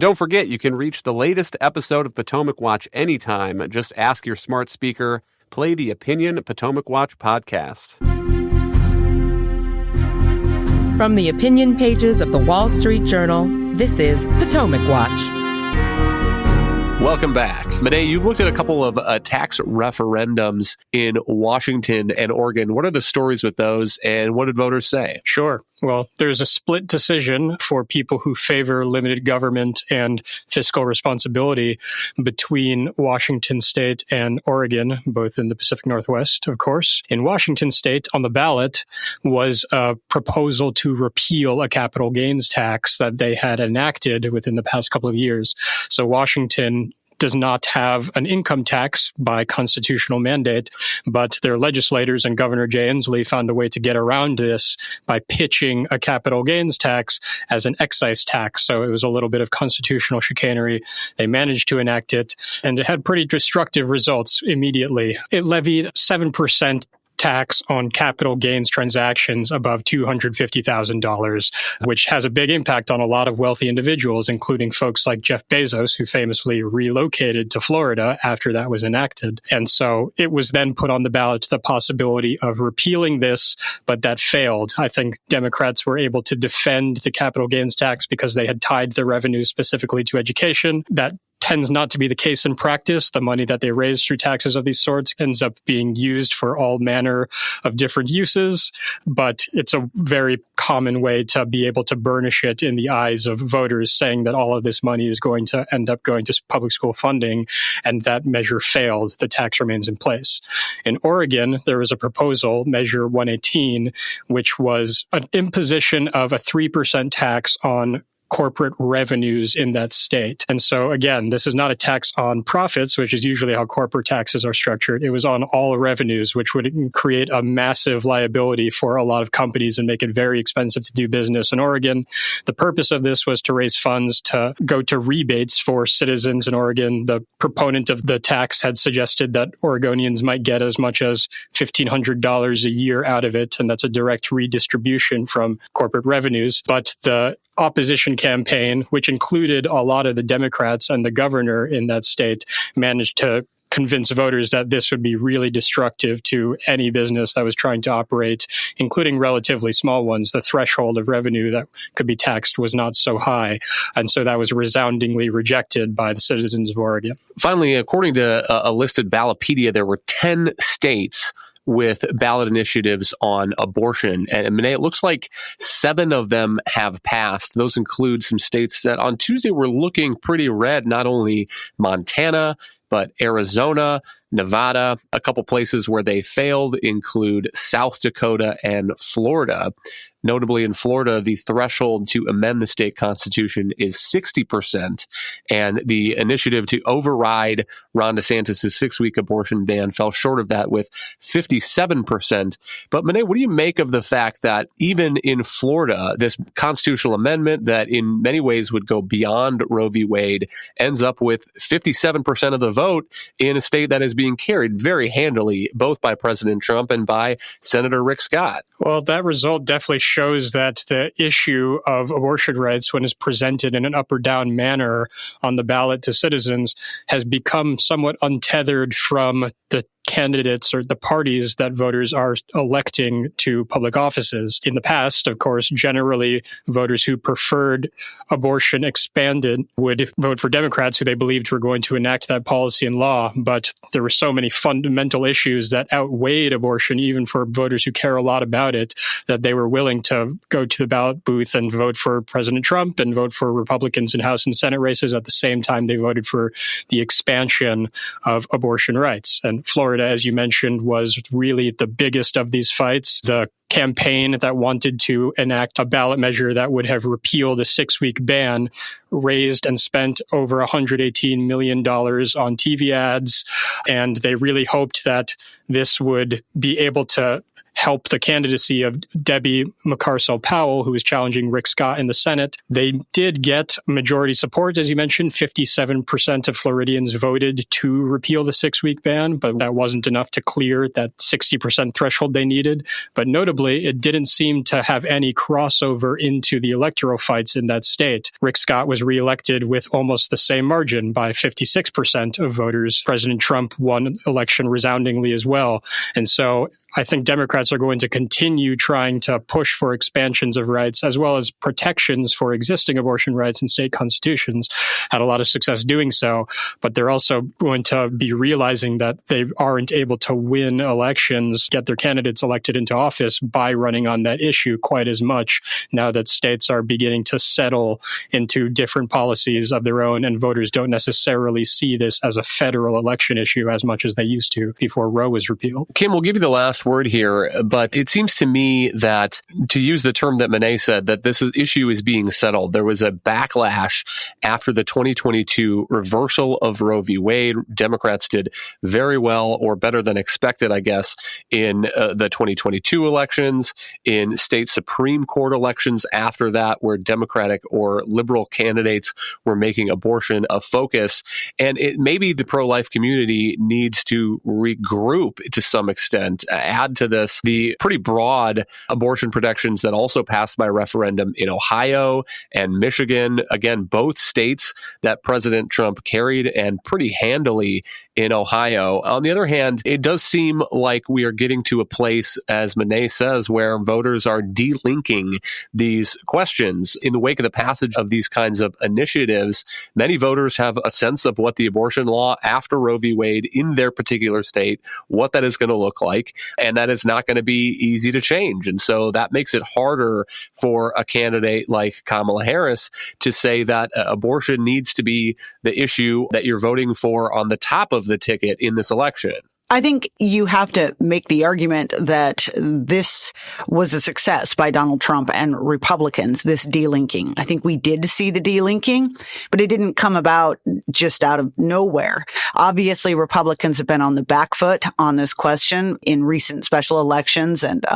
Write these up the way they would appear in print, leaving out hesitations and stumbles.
Don't forget, you can reach the latest episode of Potomac Watch anytime. Just ask your smart speaker, play the Opinion Potomac Watch podcast. From the opinion pages of the Wall Street Journal, this is Potomac Watch. Welcome back. Manae, you've looked at a couple of tax referendums in Washington and Oregon. What are the stories with those, and what did voters say? Sure. Well, there's a split decision for people who favor limited government and fiscal responsibility between Washington State and Oregon, both in the Pacific Northwest, of course. In Washington State, on the ballot was a proposal to repeal a capital gains tax that they had enacted within the past couple of years. So Washington does not have an income tax by constitutional mandate, but their legislators and Governor Jay Inslee found a way to get around this by pitching a capital gains tax as an excise tax. So it was a little bit of constitutional chicanery. They managed to enact it, and it had pretty destructive results immediately. It levied 7% tax on capital gains transactions above $250,000, which has a big impact on a lot of wealthy individuals, including folks like Jeff Bezos, who famously relocated to Florida after that was enacted. And so it was then put on the ballot the possibility of repealing this, but that failed. I think Democrats were able to defend the capital gains tax because they had tied the revenue specifically to education. That tends not to be the case in practice. The money that they raise through taxes of these sorts ends up being used for all manner of different uses, but it's a very common way to be able to burnish it in the eyes of voters, saying that all of this money is going to end up going to public school funding, and that measure failed. The tax remains in place. In Oregon, there was a proposal, Measure 118, which was an imposition of a 3% tax on corporate revenues in that state. And so again, this is not a tax on profits, which is usually how corporate taxes are structured. It was on all revenues, which would create a massive liability for a lot of companies and make it very expensive to do business in Oregon. The purpose of this was to raise funds to go to rebates for citizens in Oregon. The proponent of the tax had suggested that Oregonians might get as much as $1,500 a year out of it, and that's a direct redistribution from corporate revenues. But the opposition campaign, which included a lot of the Democrats and the governor in that state, managed to convince voters that this would be really destructive to any business that was trying to operate, including relatively small ones. The threshold of revenue that could be taxed was not so high. And so that was resoundingly rejected by the citizens of Oregon. Finally, according to a listed Ballotpedia, there were 10 states with ballot initiatives on abortion. And it looks like 7 of them have passed. Those include some states that on Tuesday were looking pretty red, not only Montana, but Arizona, Nevada. A couple places where they failed include South Dakota and Florida. Notably, in Florida, the threshold to amend the state constitution is 60%, and the initiative to override Ron DeSantis' 6-week abortion ban fell short of that with 57%. But, Manae, what do you make of the fact that even in Florida, this constitutional amendment that in many ways would go beyond Roe v. Wade ends up with 57% of the vote in a state that is being carried very handily, both by President Trump and by Senator Rick Scott? Well, that result definitely shows that the issue of abortion rights, when it's presented in an up or down manner on the ballot to citizens, has become somewhat untethered from the candidates or the parties that voters are electing to public offices. In the past, of course, generally voters who preferred abortion expanded would vote for Democrats who they believed were going to enact that policy in law. But there were so many fundamental issues that outweighed abortion, even for voters who care a lot about it, that they were willing to go to the ballot booth and vote for President Trump and vote for Republicans in House and Senate races at the same time they voted for the expansion of abortion rights. And Florida, as you mentioned, was really the biggest of these fights. The campaign that wanted to enact a ballot measure that would have repealed a 6-week ban raised and spent over $118 million on TV ads. And they really hoped that this would be able to help the candidacy of Debbie McCarcel-Powell, who was challenging Rick Scott in the Senate. They did get majority support, as you mentioned. 57% of Floridians voted to repeal the 6-week ban, but that wasn't enough to clear that 60% threshold they needed. But notably, it didn't seem to have any crossover into the electoral fights in that state. Rick Scott was reelected with almost the same margin by 56% of voters. President Trump won election resoundingly as well. And so I think Democrats are going to continue trying to push for expansions of rights as well as protections for existing abortion rights in state constitutions. Had a lot of success doing so, but they're also going to be realizing that they aren't able to win elections, get their candidates elected into office by running on that issue quite as much now that states are beginning to settle into different policies of their own, and voters don't necessarily see this as a federal election issue as much as they used to before Roe was repealed. Kim, we'll give you the last word here, but it seems to me that, to use the term that Monet said, that this issue is being settled. There was a backlash after the 2022 reversal of Roe v. Wade. Democrats did very well, or better than expected, I guess, in the 2022 elections, in state Supreme Court elections after that, where Democratic or liberal candidates were making abortion a focus. And maybe the pro-life community needs to regroup to some extent, add to this the pretty broad abortion protections that also passed by referendum in Ohio and Michigan. Again, both states that President Trump carried, and pretty handily in Ohio. On the other hand, it does seem like we are getting to a place, as Monet says, where voters are delinking these questions. In the wake of the passage of these kinds of initiatives, many voters have a sense of what the abortion law after Roe v. Wade in their particular state, what that is going to look like, and that is not going to be easy to change. And so that makes it harder for a candidate like Kamala Harris to say that abortion needs to be the issue that you're voting for on the top of the ticket in this election. I think you have to make the argument that this was a success by Donald Trump and Republicans, this delinking. I think we did see the delinking, but it didn't come about just out of nowhere. Obviously, Republicans have been on the back foot on this question in recent special elections and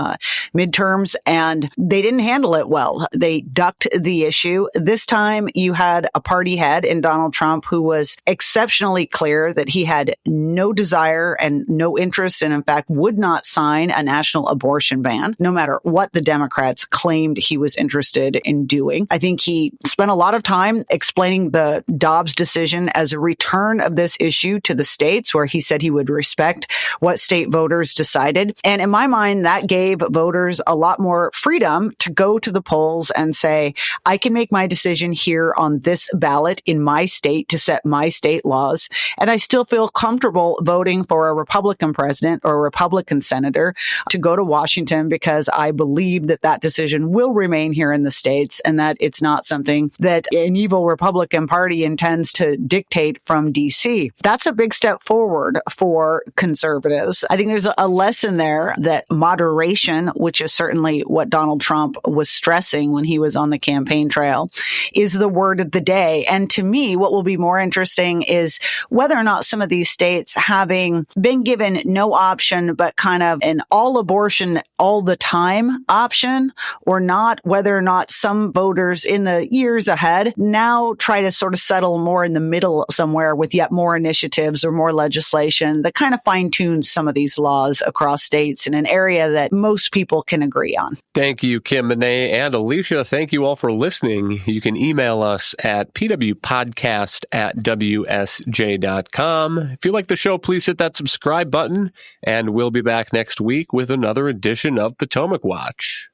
midterms, and they didn't handle it well. They ducked the issue. This time, you had a party head in Donald Trump who was exceptionally clear that he had no desire and no interest, and in fact would not sign a national abortion ban, no matter what the Democrats claimed he was interested in doing. I think he spent a lot of time explaining the Dobbs decision as a return of this issue to the states, where he said he would respect what state voters decided. And in my mind, that gave voters a lot more freedom to go to the polls and say, I can make my decision here on this ballot in my state to set my state laws, and I still feel comfortable voting for a Republican president or a Republican senator to go to Washington, because I believe that that decision will remain here in the states, and that it's not something that an evil Republican Party intends to dictate from D.C. That's a big step forward for conservatives. I think there's a lesson there that moderation, which is certainly what Donald Trump was stressing when he was on the campaign trail, is the word of the day. And to me, what will be more interesting is whether or not some of these states, having been given no option, but kind of an all abortion all the time option or not, whether or not some voters in the years ahead now try to sort of settle more in the middle somewhere with yet more initiatives or more legislation that kind of fine tunes some of these laws across states in an area that most people can agree on. Thank you, Kim, Monet, and Alicia. Thank you all for listening. You can email us at pwpodcast@wsj.com. If you like the show, please hit that subscribe button, and we'll be back next week with another edition of Potomac Watch.